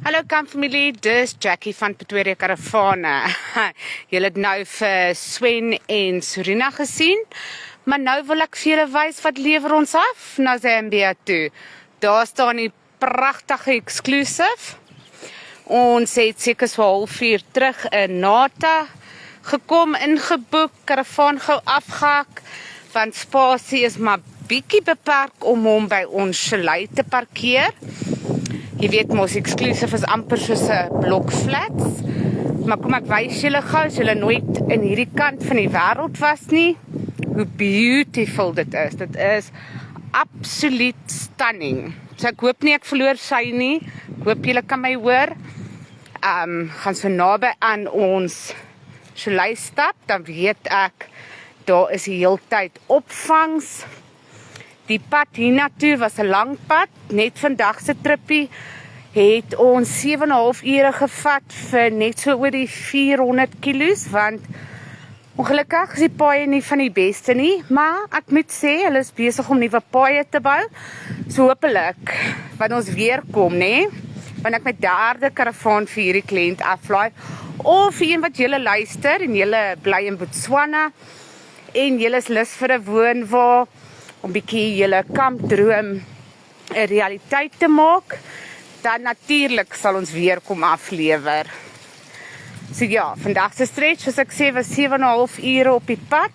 Hallo kampfamilie, dis Jackie van Pretoria Karavane. Julle het nou vir Swen en Surina gesien, maar nou wil ek vir julle wys wat lewer ons af na Zambia toe. Daar staan die pragtige exclusive. Ons het seker so 3:30 terug in Nata gekom, ingeboek, karavaan gou afgehak, want spasie is maar bietjie beperk om hom by ons chalet te parkeer. Jy weet mos, exclusive is amper soos 'n blok flats. Maar kom ek wys julle gou, as julle nooit in hierdie kant van die wêreld was nie, hoe beautiful dit is. Dit is absoluut stunning. So ek hoop nie ek verloor sy nie. Ek hoop julle kan my hoor. Gaan so naby aan ons chalet stap, dan weet ek, daar is die hele tyd opvangs. Die pad hiernatoe was 'n lang pad, net vandag se trippie het ons 7,5 ure gevat vir net so oor die 400 kilos, want ongelukkig is die paaie nie van die beste nie, maar ek moet sê, hulle is besig om nuwe paaie te bou, so hopelik, wanneer ons weer kom, nee, wanneer ek my derde karavaan vir hierdie kliënt aflaai, of vir een wat julle luister, en julle bly in Botswana, en julle is lus vir 'n woonwa, om bietjie julle kampdroom 'n realiteit te maak, dan natuurlik sal ons weer kom aflewer. So ja, vandag se stretch, soos ek sê, was 7,5 ure op die pad.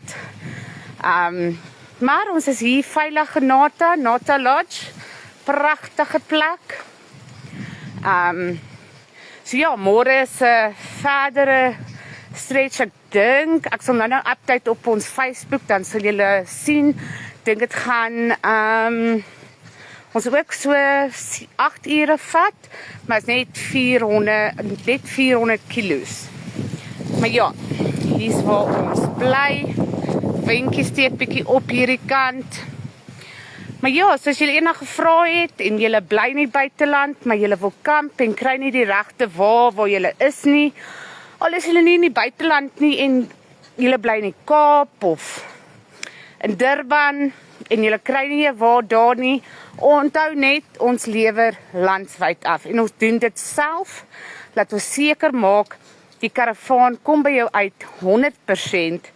Maar ons is hier veilig in Nata Lodge, pragtige plek. So ja, môre is 'n verdere stretch, ek dink, ek sal nou update op ons Facebook, dan sal julle sien. Dink dit gaan ons ook so 8 ure vat, maar is net 400 kilos. Maar ja, hier is waar ons bly. Windjie steek bietjie op hierdie kant. Maar ja, soos julle enige vrae het en julle bly in die buiteland, maar julle wil kamp en kry nie die regte waar julle is nie. Al is julle nie in die buiteland nie en julle bly in die Kaap of in Durban, en julle kry nie 'n waar daar nie, onthou net, ons lewer landwyd af, en ons doen dit self, laat ons seker maak, die karavaan kom by jou uit 100%,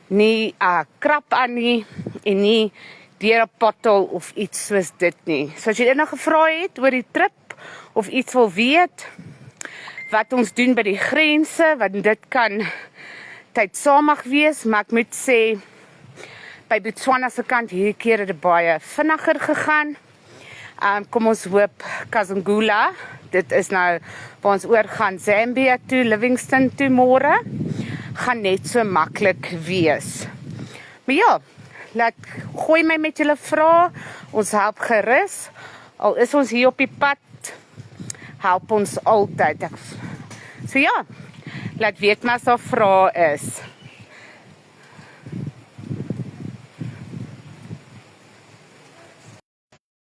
nie krap aan nie, en nie deur 'n pothole of iets soos dit nie. So as jy enige vrae het oor die trip, of iets wil weet, wat ons doen by die grense, want dit kan tydsamig wees, maar ek moet sê, by Botswana se kant hierdie keer het dit baie vinniger gegaan. Kom ons hoop Kazungula, dit is nou waar ons oorgaan Zambia toe, Livingstone toe môre, gaan net so maklik wees. Maar ja, gooi my met julle vrae, ons help gerus, al is ons hier op die pad, help ons altyd. So ja, laat weet maar as daar vrae is.